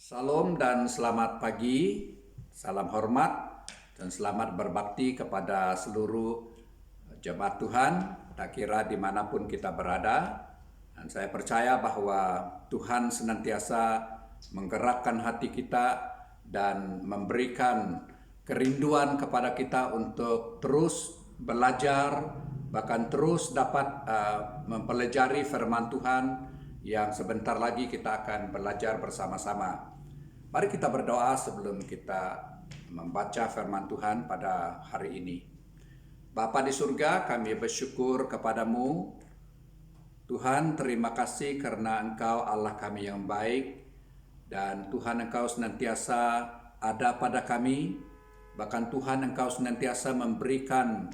Salam dan selamat pagi, salam hormat dan selamat berbakti kepada seluruh jemaat Tuhan, tak kira dimanapun kita berada. Dan saya percaya bahwa Tuhan senantiasa menggerakkan hati kita dan memberikan kerinduan kepada kita untuk terus belajar, bahkan terus dapat mempelajari firman Tuhan yang sebentar lagi kita akan belajar bersama-sama. Mari kita berdoa sebelum kita membaca firman Tuhan pada hari ini. Bapa di surga, kami bersyukur kepadamu. Tuhan, terima kasih karena Engkau Allah kami yang baik. Dan Tuhan, Engkau senantiasa ada pada kami. Bahkan Tuhan, Engkau senantiasa memberikan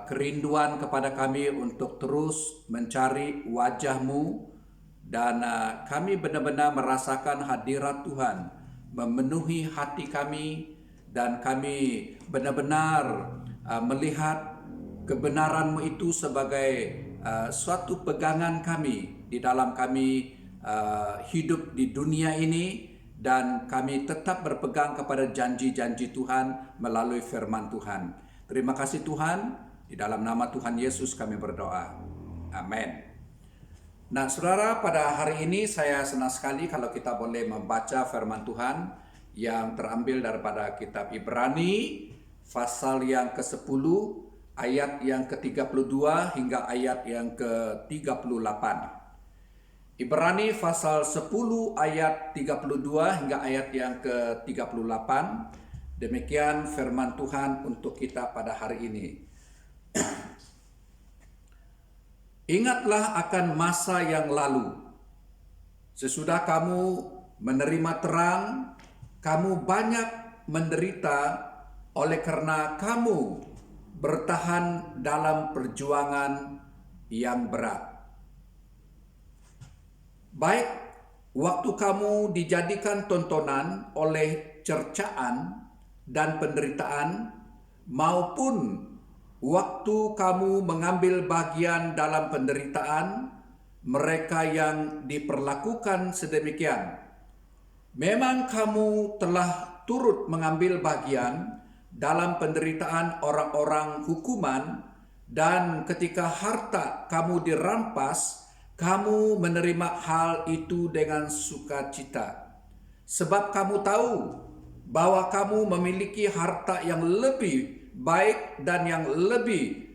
kerinduan kepada kami untuk terus mencari wajah-Mu. Dan kami benar-benar merasakan hadirat Tuhan memenuhi hati kami, dan kami benar-benar melihat kebenaran-Mu itu sebagai suatu pegangan kami di dalam kami hidup di dunia ini, dan kami tetap berpegang kepada janji-janji Tuhan melalui firman Tuhan. Terima kasih Tuhan, di dalam nama Tuhan Yesus kami berdoa. Amin. Nah, saudara, pada hari ini saya senang sekali kalau kita boleh membaca firman Tuhan yang terambil daripada kitab Ibrani, pasal yang ke-10, ayat yang ke-32 hingga ayat yang ke-38. Ibrani pasal 10 ayat 32 hingga ayat yang ke-38. Demikian firman Tuhan untuk kita pada hari ini. Ingatlah akan masa yang lalu. Sesudah kamu menerima terang, kamu banyak menderita oleh karena kamu bertahan dalam perjuangan yang berat. Baik waktu kamu dijadikan tontonan oleh cercaan dan penderitaan, maupun waktu kamu mengambil bagian dalam penderitaan mereka yang diperlakukan sedemikian. Memang kamu telah turut mengambil bagian dalam penderitaan orang-orang hukuman, dan ketika harta kamu dirampas, kamu menerima hal itu dengan sukacita. Sebab kamu tahu bahwa kamu memiliki harta yang lebih baik dan yang lebih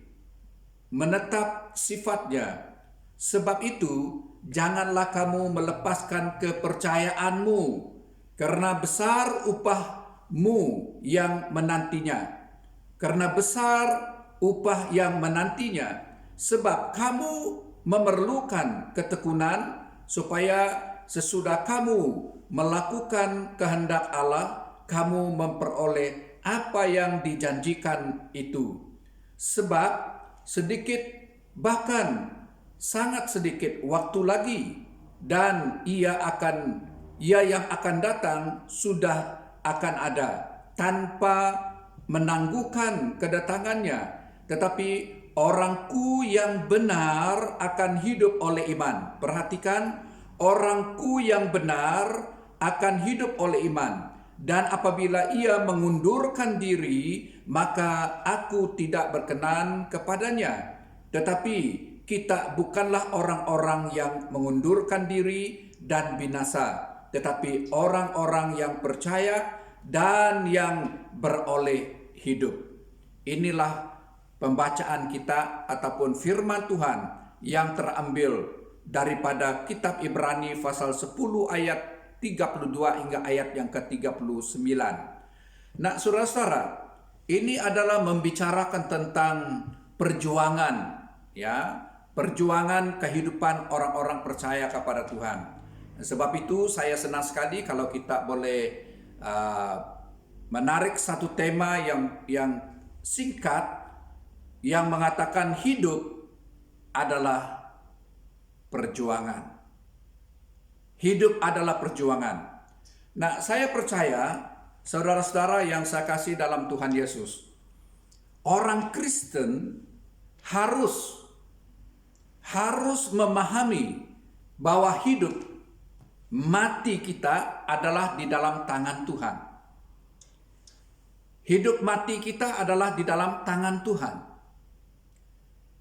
menetap sifatnya. Sebab itu, janganlah kamu melepaskan kepercayaanmu, karena besar upahmu yang menantinya. Karena besar upah yang menantinya, sebab kamu memerlukan ketekunan, supaya sesudah kamu melakukan kehendak Allah, kamu memperoleh apa yang dijanjikan itu. Sebab sedikit, bahkan sangat sedikit waktu lagi, dan ia yang akan datang sudah akan ada tanpa menangguhkan kedatangannya. Tetapi orangku yang benar akan hidup oleh iman. Perhatikan, orangku yang benar akan hidup oleh iman. Dan apabila ia mengundurkan diri, maka aku tidak berkenan kepadanya. Tetapi kita bukanlah orang-orang yang mengundurkan diri dan binasa, tetapi orang-orang yang percaya dan yang beroleh hidup. Inilah pembacaan kita ataupun firman Tuhan yang terambil daripada kitab Ibrani pasal 10 ayat 32 hingga ayat yang ke-39. Nah, saudara-saudara, ini adalah membicarakan tentang perjuangan, ya, perjuangan kehidupan orang-orang percaya kepada Tuhan. Sebab itu saya senang sekali kalau kita boleh menarik satu tema yang singkat, yang mengatakan hidup adalah perjuangan. Hidup adalah perjuangan. Nah, saya percaya saudara-saudara yang saya kasih dalam Tuhan Yesus, orang Kristen harus memahami bahwa hidup mati kita adalah di dalam tangan Tuhan. Hidup mati kita adalah di dalam tangan Tuhan.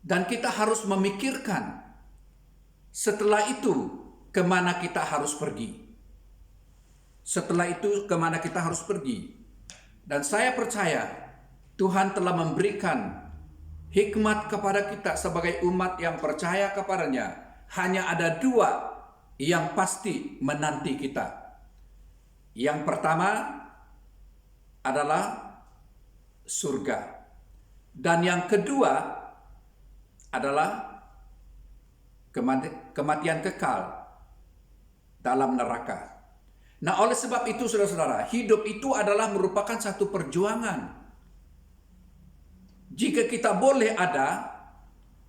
Dan kita harus memikirkan setelah itu kemana kita harus pergi. Setelah itu kemana kita harus pergi. Dan saya percaya Tuhan telah memberikan hikmat kepada kita sebagai umat yang percaya kepadanya. Hanya ada dua yang pasti menanti kita. Yang pertama adalah surga. Dan yang kedua adalah kematian kekal dalam neraka. Nah, oleh sebab itu saudara-saudara, hidup itu adalah merupakan satu perjuangan. Jika kita boleh ada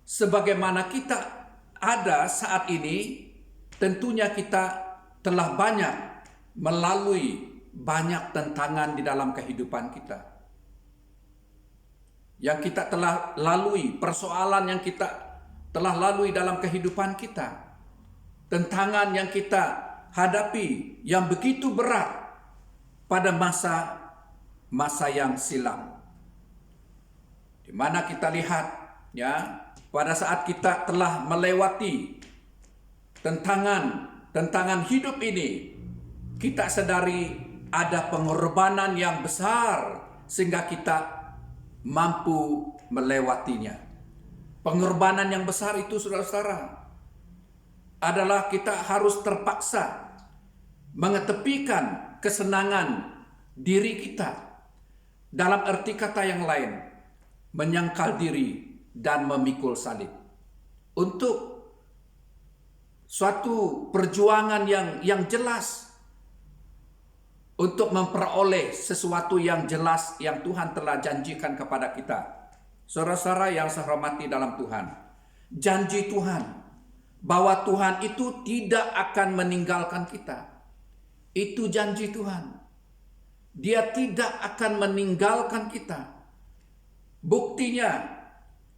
sebagaimana kita ada saat ini, tentunya kita telah banyak melalui banyak tantangan di dalam kehidupan kita. Yang kita telah lalui, persoalan yang kita telah lalui dalam kehidupan kita. Tantangan yang kita hadapi yang begitu berat pada masa yang silam. Di mana kita lihat ya, pada saat kita telah melewati tantangan hidup ini, kita sadari ada pengorbanan yang besar sehingga kita mampu melewatinya. Pengorbanan yang besar itu saudara-saudara adalah kita harus terpaksa mengetepikan kesenangan diri kita. Dalam arti kata yang lain, menyangkal diri dan memikul salib. Untuk suatu perjuangan yang jelas, untuk memperoleh sesuatu yang jelas yang Tuhan telah janjikan kepada kita. Saudara-saudara yang saya hormati dalam Tuhan, janji Tuhan bahwa Tuhan itu tidak akan meninggalkan kita. Itu janji Tuhan. Dia tidak akan meninggalkan kita. Buktinya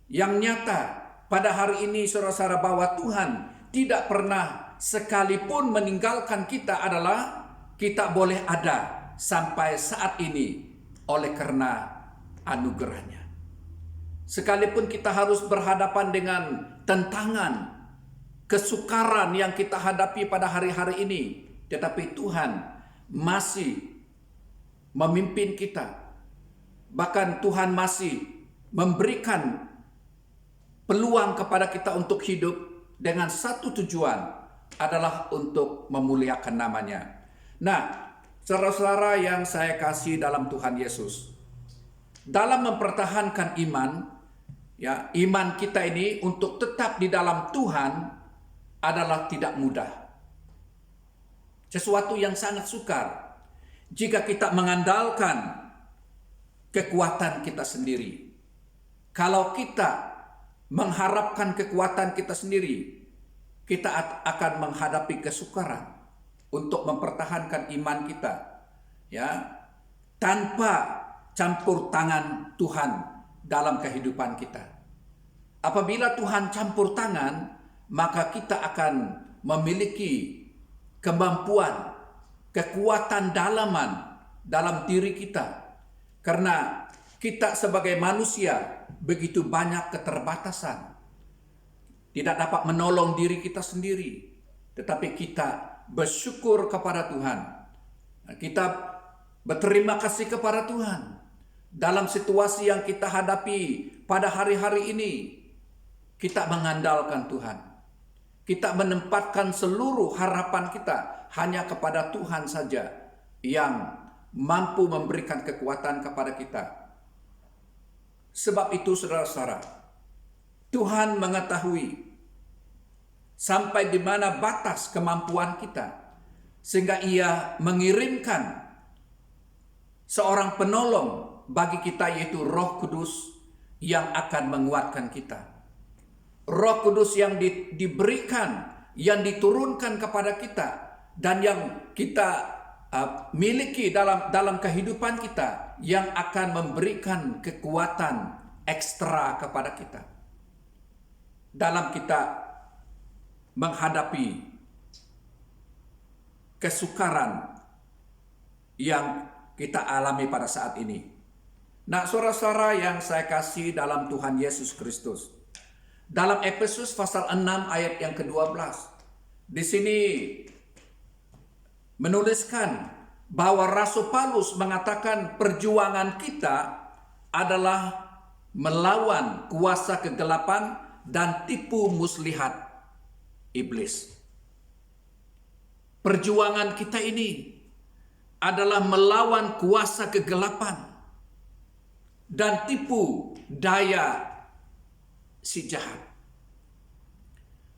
yang nyata pada hari ini saudara-saudara bahwa Tuhan tidak pernah sekalipun meninggalkan kita adalah kita boleh ada sampai saat ini oleh karena anugerahnya. Sekalipun kita harus berhadapan dengan tantangan, kesukaran yang kita hadapi pada hari-hari ini, tetapi Tuhan masih memimpin kita. Bahkan Tuhan masih memberikan peluang kepada kita untuk hidup dengan satu tujuan adalah untuk memuliakan namanya. Nah, saudara-saudara yang saya kasih dalam Tuhan Yesus, dalam mempertahankan iman, ya, iman kita ini untuk tetap di dalam Tuhan adalah tidak mudah. Sesuatu yang sangat sukar jika kita mengandalkan kekuatan kita sendiri. Kalau kita mengharapkan kekuatan kita sendiri, kita akan menghadapi kesukaran untuk mempertahankan iman kita, ya, tanpa campur tangan Tuhan dalam kehidupan kita. Apabila Tuhan campur tangan, maka kita akan memiliki kemampuan, kekuatan dalaman dalam diri kita. Karena kita sebagai manusia begitu banyak keterbatasan. Tidak dapat menolong diri kita sendiri. Tetapi kita bersyukur kepada Tuhan. Kita berterima kasih kepada Tuhan. Dalam situasi yang kita hadapi pada hari-hari ini, kita mengandalkan Tuhan. Kita menempatkan seluruh harapan kita hanya kepada Tuhan saja yang mampu memberikan kekuatan kepada kita. Sebab itu saudara-saudara, Tuhan mengetahui sampai di mana batas kemampuan kita, sehingga Ia mengirimkan seorang penolong bagi kita, yaitu Roh Kudus yang akan menguatkan kita. Roh Kudus yang diberikan, yang diturunkan kepada kita, dan yang kita miliki dalam kehidupan kita, yang akan memberikan kekuatan ekstra kepada kita dalam kita menghadapi kesukaran yang kita alami pada saat ini. Nah, saudara-saudara yang saya kasih dalam Tuhan Yesus Kristus, dalam Efesus pasal 6 ayat yang ke-12, di sini menuliskan bahwa Rasul Paulus mengatakan perjuangan kita adalah melawan kuasa kegelapan dan tipu muslihat iblis. Perjuangan kita ini adalah melawan kuasa kegelapan dan tipu daya si jahat.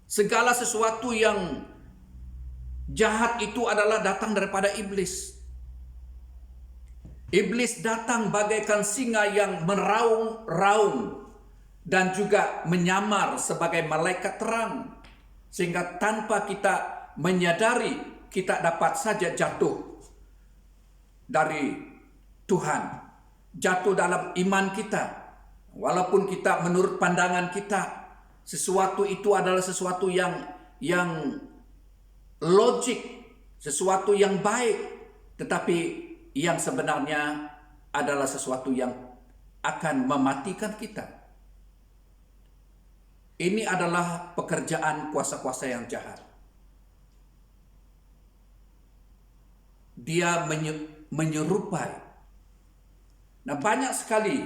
Segala sesuatu yang jahat itu adalah datang daripada iblis. Iblis datang bagaikan singa yang meraung-raung dan juga menyamar sebagai malaikat terang, sehingga tanpa kita menyadari kita dapat saja jatuh dari Tuhan, jatuh dalam iman kita. Walaupun kita menurut pandangan kita sesuatu itu adalah sesuatu yang logik, sesuatu yang baik, tetapi yang sebenarnya adalah sesuatu yang akan mematikan kita. Ini adalah pekerjaan kuasa-kuasa yang jahat. Dia menyerupai. Nah, banyak sekali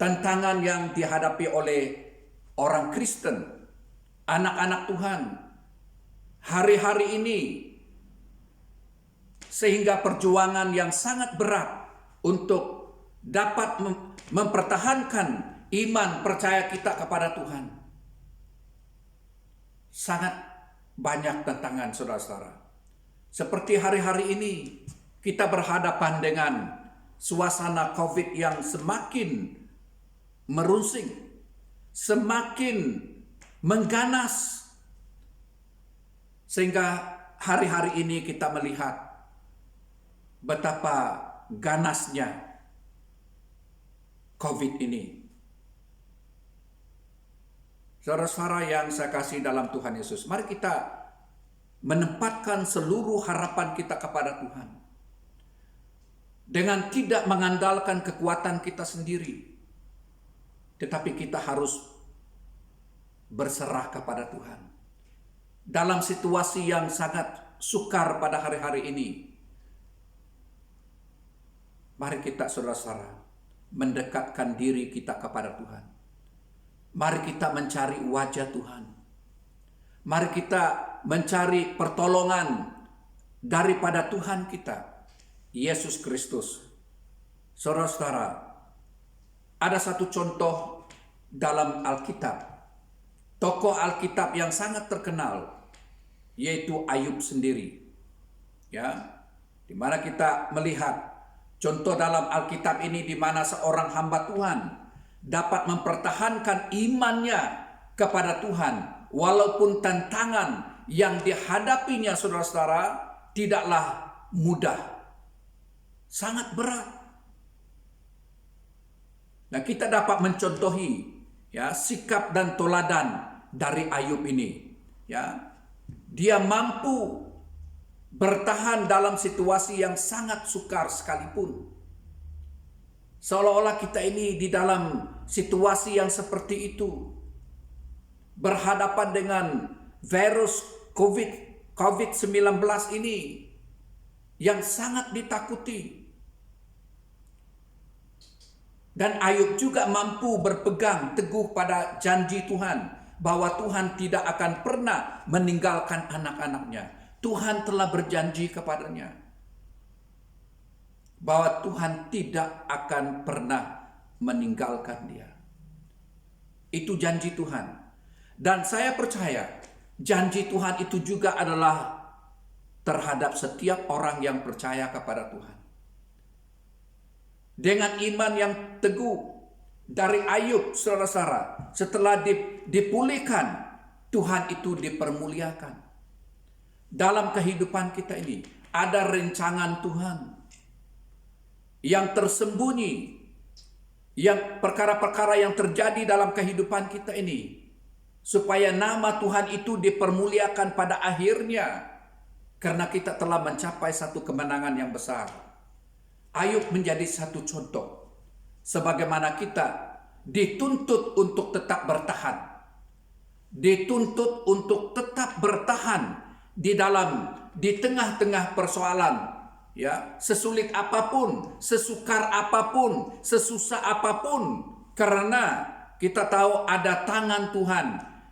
tantangan yang dihadapi oleh orang Kristen, anak-anak Tuhan hari-hari ini, sehingga perjuangan yang sangat berat untuk dapat mempertahankan iman percaya kita kepada Tuhan. Sangat banyak tantangan, saudara-saudara. Seperti hari-hari ini kita berhadapan dengan suasana COVID yang semakin merunsing, semakin mengganas, sehingga hari-hari ini kita melihat betapa ganasnya COVID ini. Saudara-saudara yang saya kasih dalam Tuhan Yesus, mari kita menempatkan seluruh harapan kita kepada Tuhan dengan tidak mengandalkan kekuatan kita sendiri, tetapi kita harus berserah kepada Tuhan. Dalam situasi yang sangat sukar pada hari-hari ini, mari kita, saudara-saudara, mendekatkan diri kita kepada Tuhan. Mari kita mencari wajah Tuhan. Mari kita mencari pertolongan daripada Tuhan kita, Yesus Kristus. Saudara-saudara, ada satu contoh dalam Alkitab, tokoh Alkitab yang sangat terkenal, yaitu Ayub sendiri. Ya, di mana kita melihat contoh dalam Alkitab ini di mana seorang hamba Tuhan dapat mempertahankan imannya kepada Tuhan walaupun tantangan yang dihadapinya, saudara-saudara, tidaklah mudah, sangat berat. Nah, kita dapat mencontohi ya sikap dan teladan dari Ayub ini. Ya, dia mampu bertahan dalam situasi yang sangat sukar sekalipun. Seolah-olah kita ini di dalam situasi yang seperti itu, berhadapan dengan virus COVID-19 ini yang sangat ditakuti. Dan Ayub juga mampu berpegang teguh pada janji Tuhan bahwa Tuhan tidak akan pernah meninggalkan anak-anaknya. Tuhan telah berjanji kepadanya bahwa Tuhan tidak akan pernah meninggalkan dia. Itu janji Tuhan. Dan saya percaya janji Tuhan itu juga adalah terhadap setiap orang yang percaya kepada Tuhan. Dengan iman yang teguh dari Ayub, saudara-saudara, setelah dipulihkan, Tuhan itu dipermuliakan. Dalam kehidupan kita ini ada rencangan Tuhan yang tersembunyi, yang perkara-perkara yang terjadi dalam kehidupan kita ini, supaya nama Tuhan itu dipermuliakan pada akhirnya. karena kita telah mencapai satu kemenangan yang besar. Ayub menjadi satu contoh sebagaimana kita dituntut untuk tetap bertahan. Dituntut untuk tetap bertahan di tengah-tengah persoalan, ya, sesulit apapun, sesukar apapun, sesusah apapun, karena kita tahu ada tangan Tuhan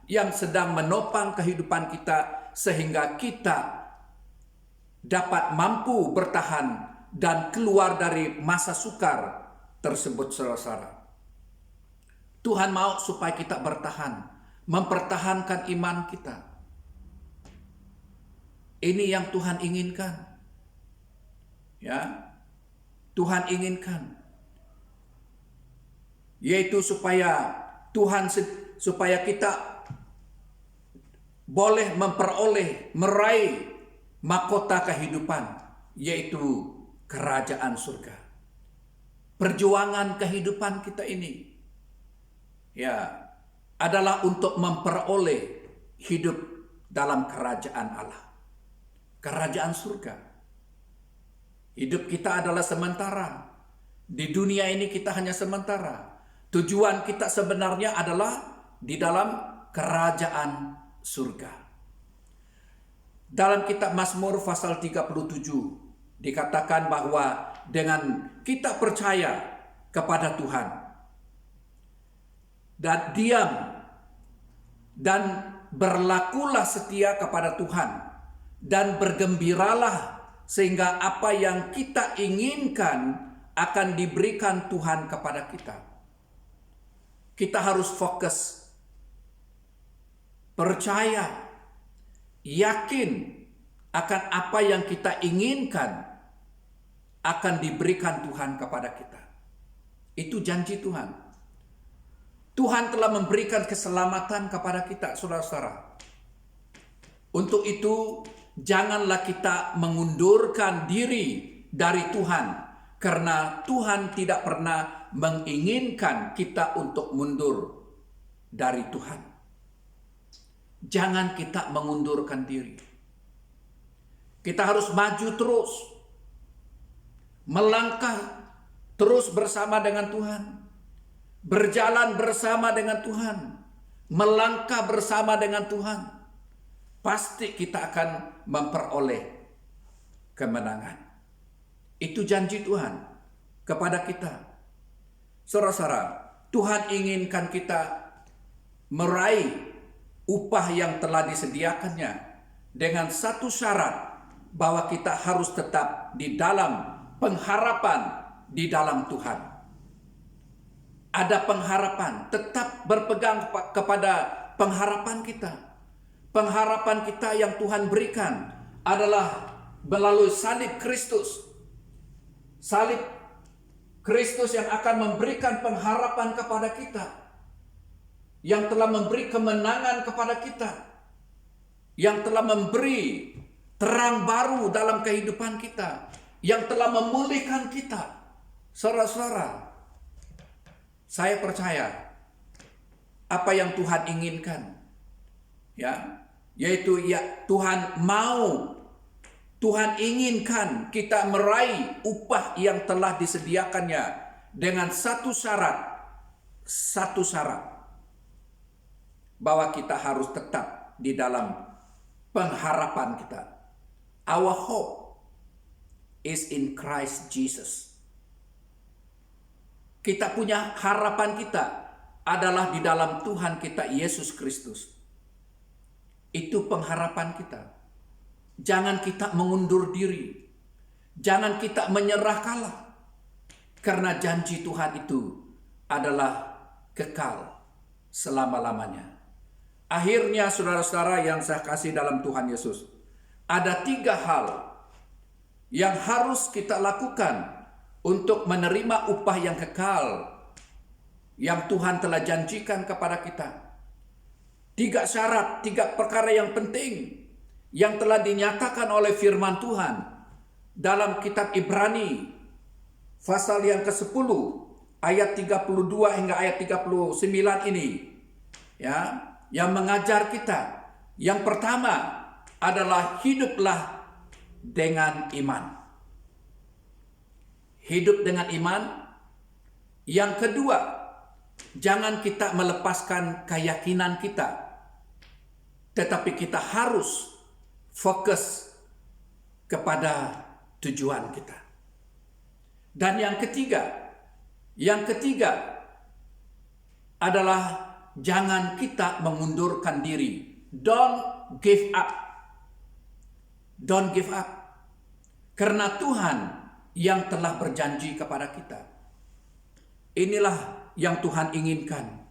yang sedang menopang kehidupan kita sehingga kita dapat mampu bertahan dan keluar dari masa sukar tersebut, saudara-saudara. Tuhan mau supaya kita bertahan, mempertahankan iman kita. Ini yang Tuhan inginkan. Ya. Tuhan inginkan. Yaitu supaya kita boleh meraih mahkota kehidupan, yaitu kerajaan surga. Perjuangan kehidupan kita ini, ya, adalah untuk memperoleh hidup dalam kerajaan Allah, kerajaan surga. Hidup kita adalah sementara. Di dunia ini kita hanya sementara. Tujuan kita sebenarnya adalah di dalam kerajaan surga. Dalam kitab Mazmur pasal 37 dikatakan bahwa dengan kita percaya kepada Tuhan dan diam dan berlakulah setia kepada Tuhan dan bergembiralah, sehingga apa yang kita inginkan akan diberikan Tuhan kepada kita. Kita harus fokus, percaya, yakin akan apa yang kita inginkan akan diberikan Tuhan kepada kita. Itu janji Tuhan. Tuhan telah memberikan keselamatan kepada kita, saudara-saudara. Untuk itu, janganlah kita mengundurkan diri dari Tuhan, karena Tuhan tidak pernah menginginkan kita untuk mundur dari Tuhan. Jangan kita mengundurkan diri. Kita harus maju terus, melangkah terus bersama dengan Tuhan, berjalan bersama dengan Tuhan, melangkah bersama dengan Tuhan. Pasti kita akan memperoleh kemenangan. Itu janji Tuhan kepada kita. Saudara-saudara, Tuhan inginkan kita meraih upah yang telah disediakannya dengan satu syarat, bahwa kita harus tetap di dalam pengharapan di dalam Tuhan. Ada pengharapan, tetap berpegang kepada pengharapan kita. Pengharapan kita yang Tuhan berikan adalah melalui salib Kristus. Salib Kristus yang akan memberikan pengharapan kepada kita, yang telah memberi kemenangan kepada kita, yang telah memberi terang baru dalam kehidupan kita, yang telah memulihkan kita. Saudara-saudara, saya percaya apa yang Tuhan inginkan, ya, yaitu Tuhan inginkan kita meraih upah yang telah disediakannya dengan satu syarat, bahwa kita harus tetap di dalam pengharapan kita. Our hope is in Christ Jesus. Kita punya harapan kita adalah di dalam Tuhan kita Yesus Kristus. Itu pengharapan kita. Jangan kita mengundur diri. Jangan kita menyerah kalah. Karena janji Tuhan itu adalah kekal selama-lamanya. Akhirnya, saudara-saudara yang saya kasih dalam Tuhan Yesus, ada 3 hal yang harus kita lakukan untuk menerima upah yang kekal yang Tuhan telah janjikan kepada kita. 3 syarat, 3 perkara yang penting yang telah dinyatakan oleh firman Tuhan dalam kitab Ibrani pasal yang ke-10 ayat 32 hingga ayat 39 ini, ya, yang mengajar kita. Yang pertama adalah hiduplah dengan iman. Hidup dengan iman. Yang kedua, jangan kita melepaskan keyakinan kita, tetapi kita harus fokus kepada tujuan kita. Dan yang ketiga adalah jangan kita mengundurkan diri. Don't give up. Don't give up. Karena Tuhan yang telah berjanji kepada kita. Inilah yang Tuhan inginkan.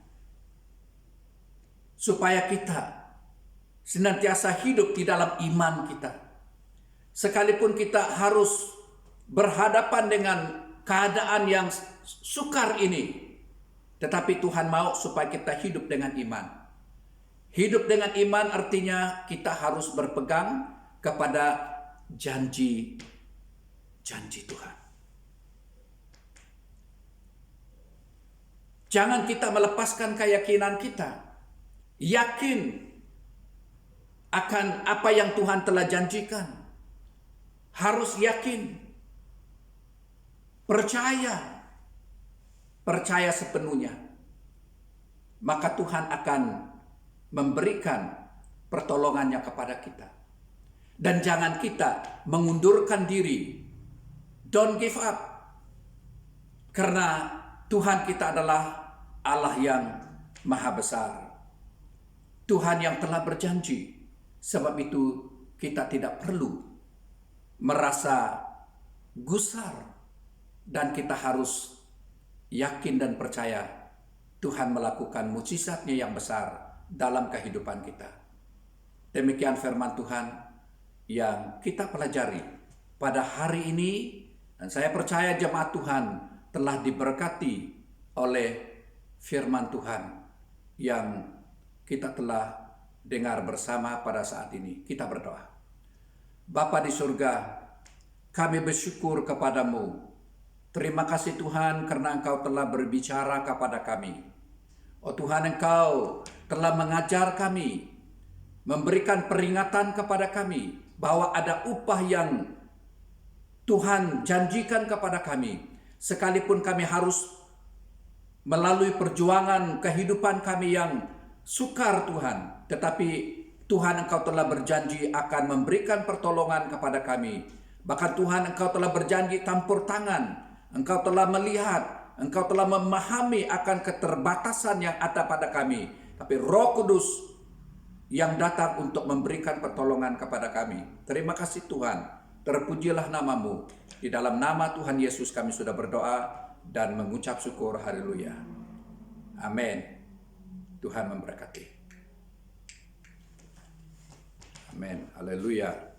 Supaya kita senantiasa hidup di dalam iman kita. Sekalipun kita harus berhadapan dengan keadaan yang sukar ini. Tetapi Tuhan mau supaya kita hidup dengan iman. Hidup dengan iman artinya kita harus berpegang kepada janji Tuhan. Jangan kita melepaskan keyakinan kita. Yakin akan apa yang Tuhan telah janjikan. Harus yakin. Percaya sepenuhnya. Maka Tuhan akan memberikan pertolongannya kepada kita. Dan jangan kita mengundurkan diri. Don't give up. Karena Tuhan kita adalah Allah yang maha besar. Tuhan yang telah berjanji. Sebab itu kita tidak perlu merasa gusar. Dan kita harus yakin dan percaya Tuhan melakukan mukjizat-Nya yang besar dalam kehidupan kita. Demikian firman Tuhan yang kita pelajari pada hari ini. Dan saya percaya jemaat Tuhan telah diberkati oleh firman Tuhan yang kita telah dengar bersama pada saat ini. Kita berdoa. Bapa di surga, kami bersyukur kepadamu. Terima kasih Tuhan karena Engkau telah berbicara kepada kami. Oh Tuhan, Engkau telah mengajar kami, memberikan peringatan kepada kami bahwa ada upah yang Tuhan janjikan kepada kami. Sekalipun kami harus melalui perjuangan kehidupan kami yang sukar Tuhan. Tetapi Tuhan Engkau telah berjanji akan memberikan pertolongan kepada kami. Bahkan Tuhan Engkau telah berjanji campur tangan. Engkau telah melihat, Engkau telah memahami akan keterbatasan yang ada pada kami. Tapi Roh Kudus yang datang untuk memberikan pertolongan kepada kami. Terima kasih Tuhan. Terpujilah namamu. Di dalam nama Tuhan Yesus kami sudah berdoa dan mengucap syukur. Haleluya. Amin. Tuhan memberkati. Amin. Haleluya.